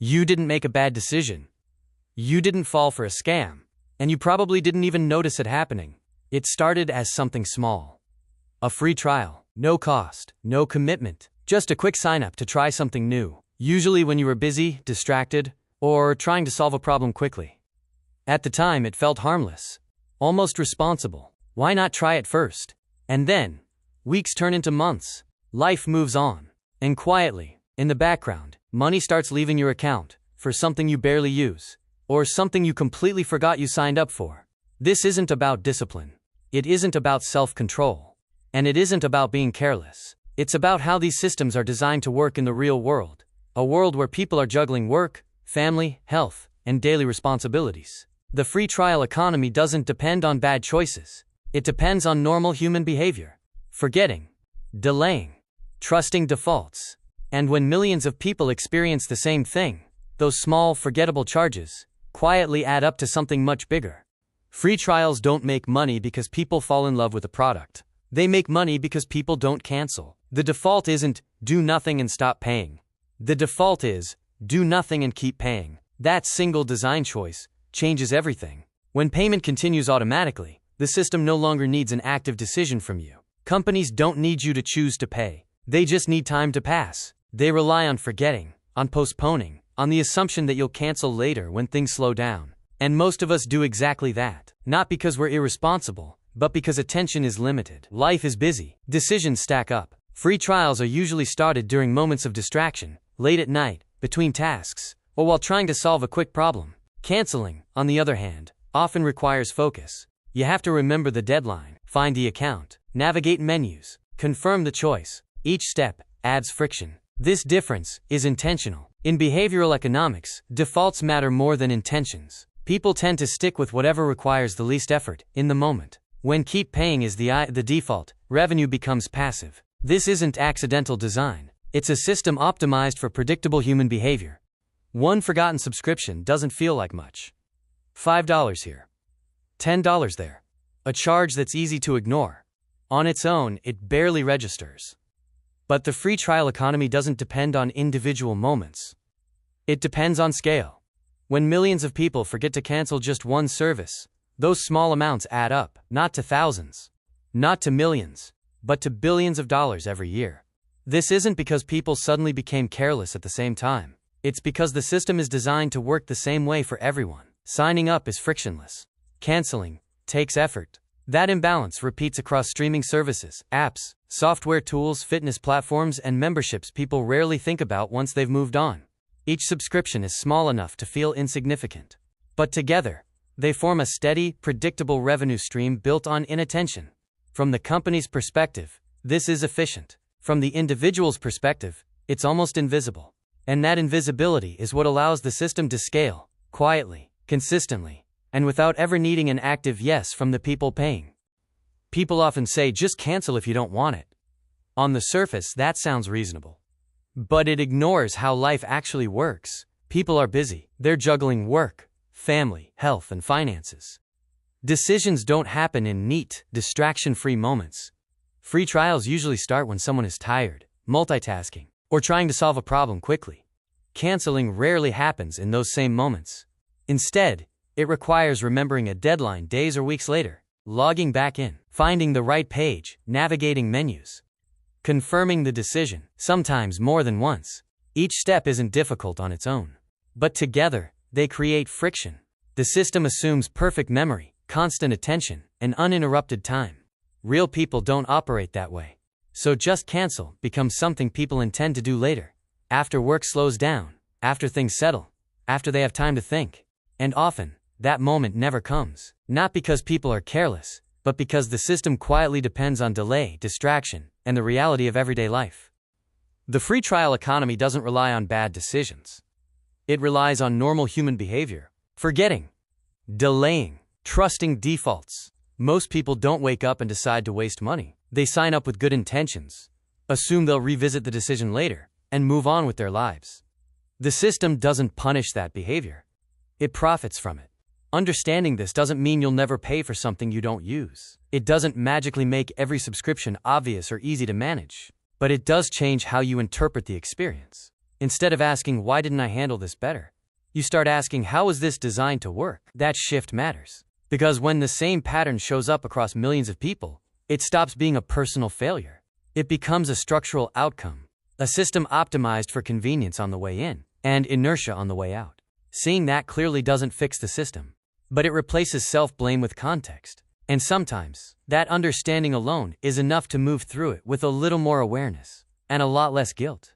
You didn't make a bad decision. You didn't fall for a scam. And you probably didn't even notice it happening. It started as something small. A free trial, no cost, no commitment, just a quick sign up to try something new, usually when you were busy, distracted, or trying to solve a problem quickly. At the time, it felt harmless, almost responsible. Why not try it first? And then, weeks turn into months. Life moves on. And quietly, in the background, money starts leaving your account for something you barely use, or something you completely forgot you signed up for. This isn't about discipline. It isn't about self-control. And it isn't about being careless. It's about how these systems are designed to work in the real world. A world where people are juggling work, family, health, and daily responsibilities. The free trial economy doesn't depend on bad choices. It depends on normal human behavior. Forgetting, delaying, trusting defaults. And when millions of people experience the same thing, those small, forgettable charges quietly add up to something much bigger. Free trials don't make money because people fall in love with a product. They make money because people don't cancel. The default isn't do nothing and stop paying. The default is do nothing and keep paying. That single design choice changes everything. When payment continues automatically, the system no longer needs an active decision from you. Companies don't need you to choose to pay. They just need time to pass. They rely on forgetting, on postponing, on the assumption that you'll cancel later when things slow down. And most of us do exactly that. Not because we're irresponsible, but because attention is limited. Life is busy. Decisions stack up. Free trials are usually started during moments of distraction, late at night, between tasks, or while trying to solve a quick problem. Canceling, on the other hand, often requires focus. You have to remember the deadline, find the account, navigate menus, confirm the choice. Each step adds friction. This difference is intentional. In behavioral economics, defaults matter more than intentions. People tend to stick with whatever requires the least effort, in the moment. When keep paying is the default, revenue becomes passive. This isn't accidental design. It's a system optimized for predictable human behavior. One forgotten subscription doesn't feel like much. $5 here. $10 there. A charge that's easy to ignore. On its own, it barely registers. But the free trial economy doesn't depend on individual moments. It depends on scale. When millions of people forget to cancel just one service, those small amounts add up, not to thousands, not to millions, but to billions of dollars every year. This isn't because people suddenly became careless at the same time. It's because the system is designed to work the same way for everyone. Signing up is frictionless. Canceling takes effort. That imbalance repeats across streaming services, apps, software tools, fitness platforms, and memberships people rarely think about once they've moved on. Each subscription is small enough to feel insignificant. But together, they form a steady, predictable revenue stream built on inattention. From the company's perspective, this is efficient. From the individual's perspective, it's almost invisible. And that invisibility is what allows the system to scale, quietly, consistently, and without ever needing an active yes from the people paying. People often say just cancel if you don't want it. On the surface, that sounds reasonable. But it ignores how life actually works. People are busy. They're juggling work, family, health, and finances. Decisions don't happen in neat, distraction-free moments. Free trials usually start when someone is tired, multitasking, or trying to solve a problem quickly. Canceling rarely happens in those same moments. Instead, it requires remembering a deadline days or weeks later, logging back in, finding the right page, navigating menus, confirming the decision, sometimes more than once. Each step isn't difficult on its own. But together, they create friction. The system assumes perfect memory, constant attention, and uninterrupted time. Real people don't operate that way. So just cancel becomes something people intend to do later, after work slows down, after things settle, after they have time to think. And often, that moment never comes. Not because people are careless, but because the system quietly depends on delay, distraction, and the reality of everyday life. The free trial economy doesn't rely on bad decisions. It relies on normal human behavior. Forgetting, delaying, trusting defaults. Most people don't wake up and decide to waste money. They sign up with good intentions, assume they'll revisit the decision later, and move on with their lives. The system doesn't punish that behavior. It profits from it. Understanding this doesn't mean you'll never pay for something you don't use. It doesn't magically make every subscription obvious or easy to manage. But it does change how you interpret the experience. Instead of asking, why didn't I handle this better? You start asking, how is this designed to work? That shift matters. Because when the same pattern shows up across millions of people, it stops being a personal failure. It becomes a structural outcome, a system optimized for convenience on the way in and inertia on the way out. Seeing that clearly doesn't fix the system, but it replaces self-blame with context. And sometimes, that understanding alone is enough to move through it with a little more awareness and a lot less guilt.